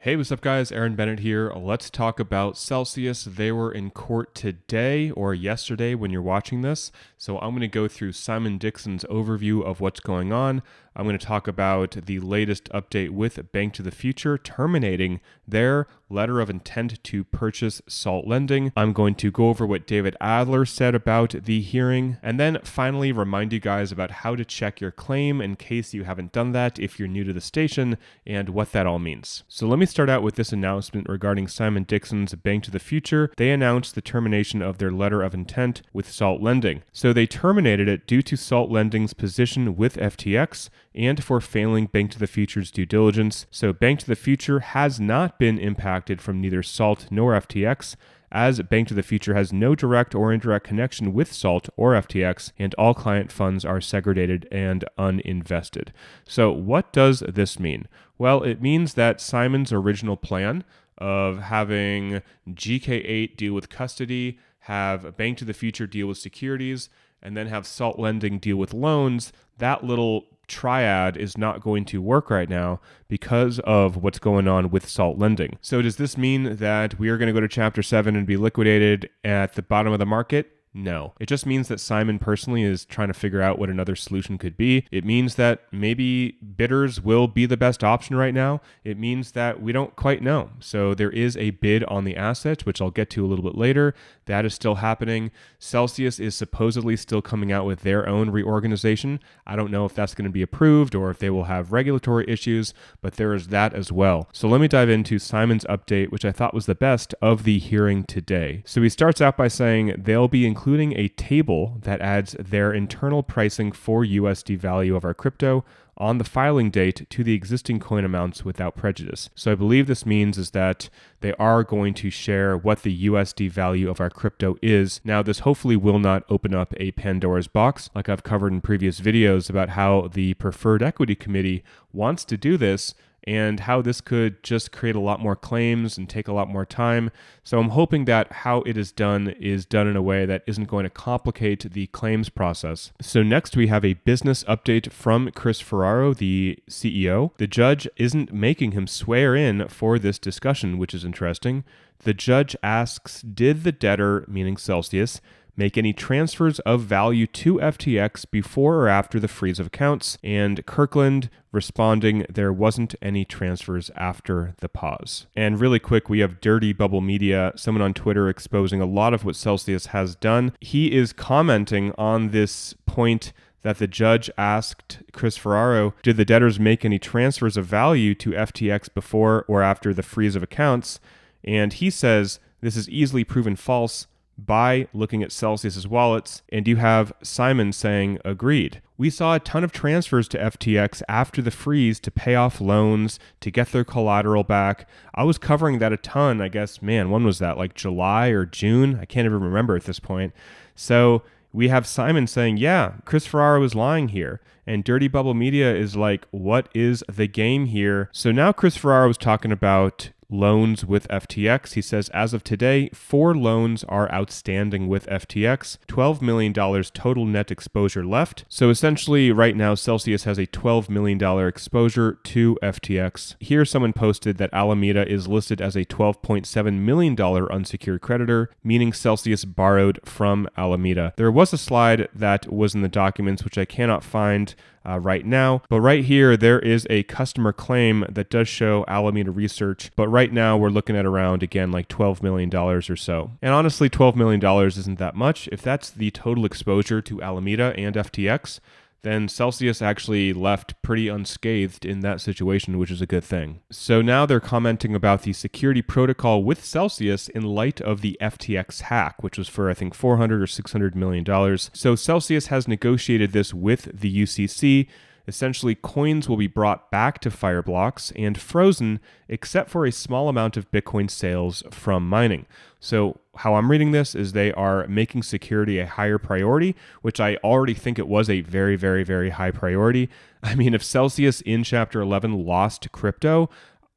Hey, what's up guys? Aaron Bennett here. Let's talk about Celsius. They were in court today or yesterday when you're watching this. So I'm going to go through Simon Dixon's overview of what's going on. I'm going to talk about the latest update with Bank to the Future terminating their letter of intent to purchase Salt Lending. I'm going to go over what David Adler said about the hearing, and then finally remind you guys about how to check your claim in case you haven't done that if you're new to the station and what that all means. So let me start out with this announcement regarding Simon Dixon's Bank to the Future. They announced the termination of their letter of intent with Salt Lending. So they terminated it due to Salt Lending's position with FTX and for failing Bank to the Future's due diligence. So Bank to the Future has not been impacted from neither Salt nor FTX, as Bank to the Future has no direct or indirect connection with Salt or FTX, and all client funds are segregated and uninvested. So what does this mean? Well, it means that Simon's original plan of having GK8 deal with custody, have Bank to the Future deal with securities, and then have Salt Lending deal with loans, that little triad is not going to work right now because of what's going on with Salt Lending. So does this mean that we are going to go to Chapter 7 and be liquidated at the bottom of the market? No. It just means that Simon personally is trying to figure out what another solution could be. It means that maybe bidders will be the best option right now. It means that we don't quite know. So there is a bid on the asset, which I'll get to a little bit later. That is still happening. Celsius is supposedly still coming out with their own reorganization. I don't know if that's going to be approved or if they will have regulatory issues, but there is that as well. So let me dive into Simon's update, which I thought was the best of the hearing today. So he starts out by saying they'll be including a table that adds their internal pricing for USD value of our crypto on the filing date to the existing coin amounts without prejudice. So I believe this means is that they are going to share what the USD value of our crypto is. Now, this hopefully will not open up a Pandora's box, like I've covered in previous videos about how the Preferred Equity Committee wants to do this, and how this could just create a lot more claims and take a lot more time. So I'm hoping that how it is done in a way that isn't going to complicate the claims process. So next we have a business update from Chris Ferraro, the CEO. The judge isn't making him swear in for this discussion, which is interesting. The judge asks, did the debtor, meaning Celsius, make any transfers of value to FTX before or after the freeze of accounts? And Kirkland responding, there wasn't any transfers after the pause. And really quick, we have Dirty Bubble Media, someone on Twitter exposing a lot of what Celsius has done. He is commenting on this point that the judge asked Chris Ferraro, did the debtors make any transfers of value to FTX before or after the freeze of accounts? And he says this is easily proven false by looking at Celsius's wallets, and you have Simon saying, agreed. We saw a ton of transfers to FTX after the freeze to pay off loans, to get their collateral back. I was covering that a ton, I guess, when was that, like July or June? I can't even remember at this point. So we have Simon saying, yeah, Chris Ferraro is lying here. And Dirty Bubble Media is like, what is the game here? So now Chris Ferraro is talking about loans with FTX. He says, as of today, 4 loans are outstanding with FTX, $12 million total net exposure left. So essentially right now, Celsius has a $12 million exposure to FTX. Here, someone posted that Alameda is listed as a $12.7 million unsecured creditor, meaning Celsius borrowed from Alameda. There was a slide that was in the documents, which I cannot find right now. But right here, there is a customer claim that does show Alameda Research. But right now, we're looking at around, again, like $12 million or so. And honestly, $12 million isn't that much. If that's the total exposure to Alameda and FTX, then Celsius actually left pretty unscathed in that situation, which is a good thing. So now they're commenting about the security protocol with Celsius in light of the FTX hack, which was for, I think, $400 or $600 million. So Celsius has negotiated this with the UCC. Essentially, coins will be brought back to Fireblocks and frozen, except for a small amount of Bitcoin sales from mining. So how I'm reading this is they are making security a higher priority, which I already think it was a very, very, very high priority. I mean, if Celsius in Chapter 11 lost crypto,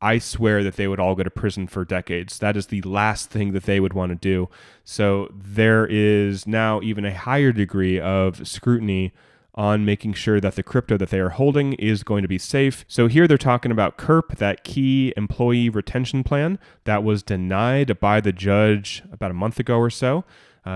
I swear that they would all go to prison for decades. That is the last thing that they would want to do. So there is now even a higher degree of scrutiny on making sure that the crypto that they are holding is going to be safe. So here they're talking about KERP, that key employee retention plan that was denied by the judge about a month ago or so.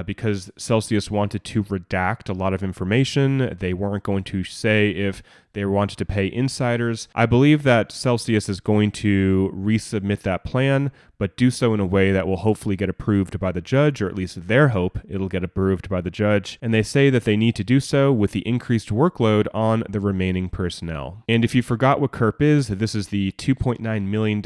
Because Celsius wanted to redact a lot of information. They weren't going to say if they wanted to pay insiders. I believe that Celsius is going to resubmit that plan, but do so in a way that will hopefully get approved by the judge, or at least their hope it'll get approved by the judge. And they say that they need to do so with the increased workload on the remaining personnel. And if you forgot what KERP is, this is the $2.9 million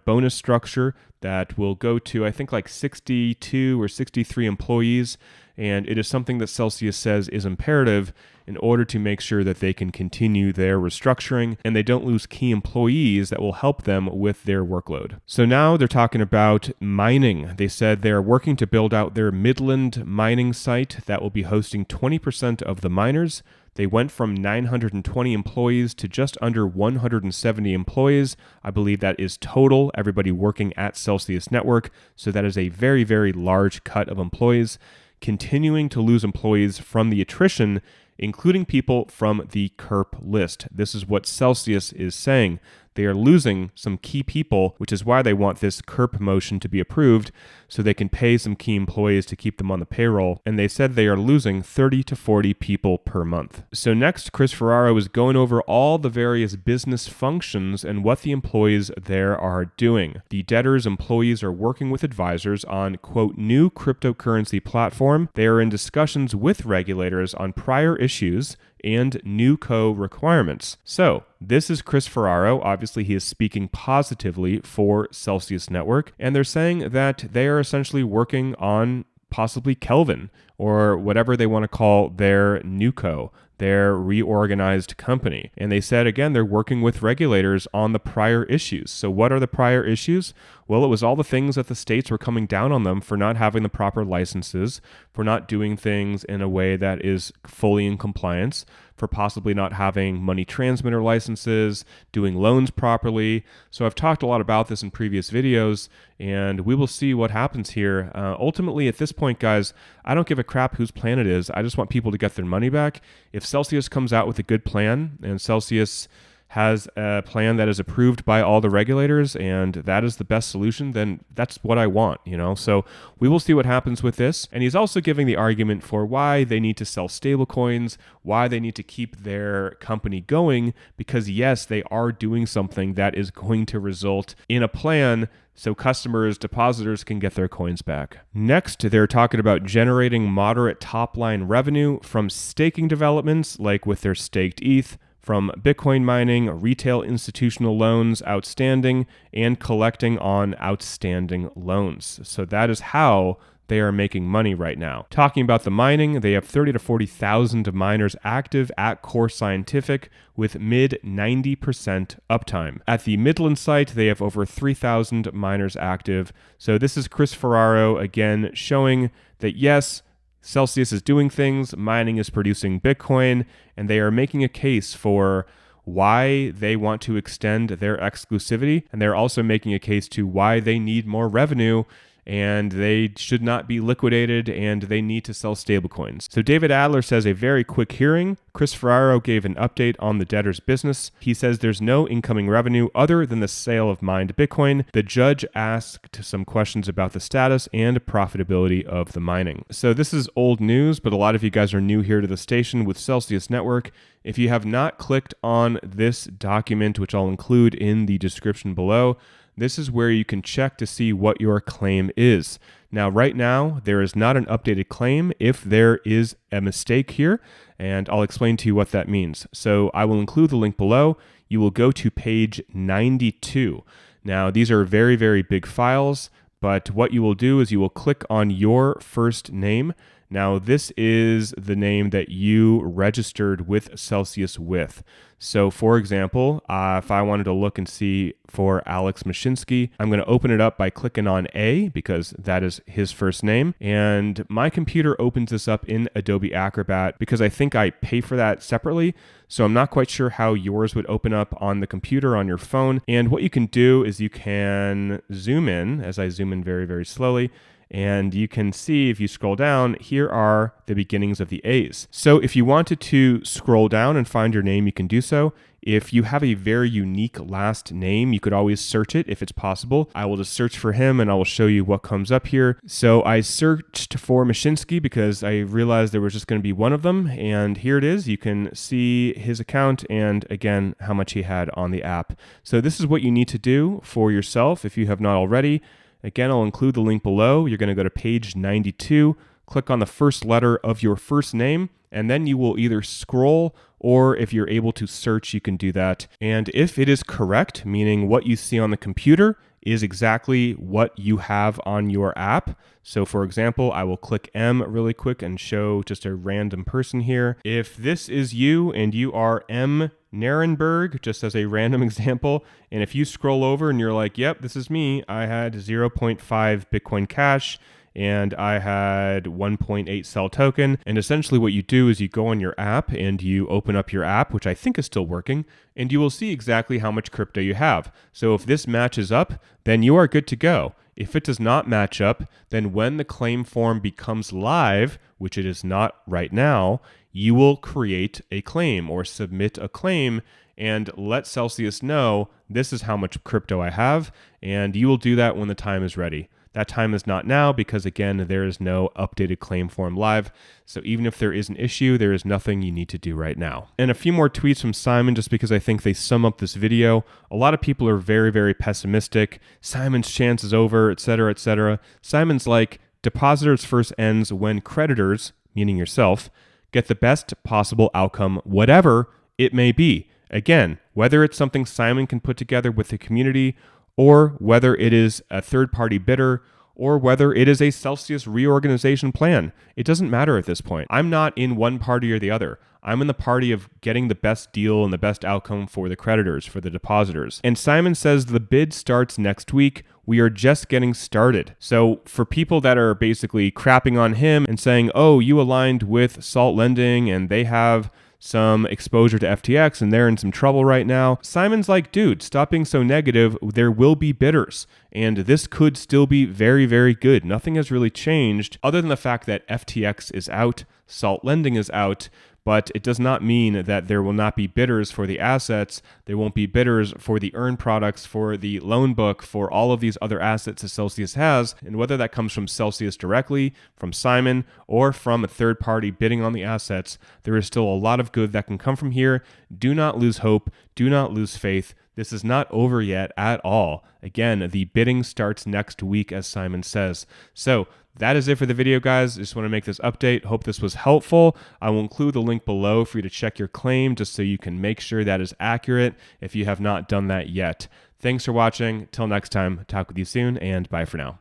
bonus structure that will go to, I think, like 62 or 63 employees. And it is something that Celsius says is imperative in order to make sure that they can continue their restructuring and they don't lose key employees that will help them with their workload. So now they're talking about mining. They said they're working to build out their Midland mining site that will be hosting 20% of the miners. They went from 920 employees to just under 170 employees. I believe that is total, everybody working at Celsius Network. So that is a very, very large cut of employees, continuing to lose employees from the attrition, including people from the KERP list. This is what Celsius is saying. They are losing some key people, which is why they want this KERP motion to be approved so they can pay some key employees to keep them on the payroll. And they said they are losing 30 to 40 people per month. So next, Chris Ferraro is going over all the various business functions and what the employees there are doing. The debtors' employees are working with advisors on, quote, new cryptocurrency platform. They are in discussions with regulators on prior issues and new co-requirements. So this is Chris Ferraro. Obviously, he is speaking positively for Celsius Network, and they're saying that they are essentially working on possibly Kelvin or whatever they want to call their new co, their reorganized company. And they said, again, they're working with regulators on the prior issues. So what are the prior issues? Well, it was all the things that the states were coming down on them for not having the proper licenses, for not doing things in a way that is fully in compliance, for possibly not having money transmitter licenses, doing loans properly. So I've talked a lot about this in previous videos, and we will see what happens here. Ultimately, at this point, guys, I don't give a crap whose plan it is. I just want people to get their money back. If Celsius comes out with a good plan, and Celsius has a plan that is approved by all the regulators and that is the best solution, then that's what I want, you know? So we will see what happens with this. And he's also giving the argument for why they need to sell stablecoins, why they need to keep their company going, because yes, they are doing something that is going to result in a plan so customers, depositors can get their coins back. Next, they're talking about generating moderate top-line revenue from staking developments, like with their staked ETH, from Bitcoin mining, retail institutional loans outstanding, and collecting on outstanding loans. So that is how they are making money right now. Talking about the mining, they have 30 to 40,000 miners active at Core Scientific with mid 90% uptime. At the Midland site, they have over 3,000 miners active. So this is Chris Ferraro again showing that yes, Celsius is doing things, mining is producing Bitcoin, and they are making a case for why they want to extend their exclusivity, and they're also making a case to why they need more revenue and they should not be liquidated and they need to sell stablecoins. So David Adler says a very quick hearing. Chris Ferraro gave an update on the debtor's business. He says there's no incoming revenue other than the sale of mined Bitcoin. The judge asked some questions about the status and profitability of the mining. So this is old news, but a lot of you guys are new here to the station with Celsius Network. If you have not clicked on this document, which I'll include in the description below, this is where you can check to see what your claim is. Now, right now, there is not an updated claim if there is a mistake here, and I'll explain to you what that means. So I will include the link below. You will go to page 92. Now, these are very, very big files, but what you will do is you will click on your first name. Now, this is the name that you registered with Celsius with. So, for example, if I wanted to look and see for Alex Mashinsky, I'm going to open it up by clicking on A because that is his first name. And my computer opens this up in Adobe Acrobat because I think I pay for that separately. So I'm not quite sure how yours would open up on the computer on your phone. And what you can do is you can zoom in, as I zoom in very, very slowly, And you can see if you scroll down, here are the beginnings of the A's. So if you wanted to scroll down and find your name, you can do so. If you have a very unique last name, you could always search it if it's possible. I will just search for him and I will show you what comes up here. So I searched for Mashinsky because I realized there was just going to be one of them. And here it is. You can see his account and again, how much he had on the app. So this is what you need to do for yourself if you have not already. Again, I'll include the link below. You're going to go to page 92, click on the first letter of your first name, and then you will either scroll or if you're able to search, you can do that. And if it is correct, meaning what you see on the computer is exactly what you have on your app. So for example, I will click M really quick and show just a random person here. If this is you and you are M. Narenberg, just as a random example, and if you scroll over and you're like, yep, this is me, I had 0.5 Bitcoin Cash, and I had 1.8 Cell token. And essentially what you do is you go on your app and you open up your app, which I think is still working, and you will see exactly how much crypto you have. So if this matches up, then you are good to go. If it does not match up, then when the claim form becomes live, which it is not right now, you will create a claim or submit a claim and let Celsius know this is how much crypto I have, and you will do that when the time is ready. That time is not now because, again, there is no updated claim form live. So even if there is an issue, there is nothing you need to do right now. And a few more tweets from Simon, just because I think they sum up this video. A lot of people are very, very pessimistic. Simon's chance is over, etc., etc. Simon's like, depositors first ends when creditors, meaning yourself, get the best possible outcome, whatever it may be. Again, whether it's something Simon can put together with the community, or whether it is a third-party bidder, or whether it is a Celsius reorganization plan. It doesn't matter at this point. I'm not in one party or the other. I'm in the party of getting the best deal and the best outcome for the creditors, for the depositors. And Simon says the bid starts next week. We are just getting started. So for people that are basically crapping on him and saying, oh, you aligned with Salt Lending and they have some exposure to FTX and they're in some trouble right now. Simon's like, dude, stop being so negative. There will be bidders. And this could still be very, very good. Nothing has really changed other than the fact that FTX is out, Salt Lending is out, but it does not mean that there will not be bidders for the assets. There won't be bidders for the earn products, for the loan book, for all of these other assets that Celsius has. And whether that comes from Celsius directly, from Simon, or from a third party bidding on the assets, there is still a lot of good that can come from here. Do not lose hope. Do not lose faith. This is not over yet at all. Again, the bidding starts next week, as Simon says. So that is it for the video, guys. I just want to make this update. Hope this was helpful. I will include the link below for you to check your claim just so you can make sure that is accurate if you have not done that yet. Thanks for watching. Till next time, talk with you soon, and bye for now.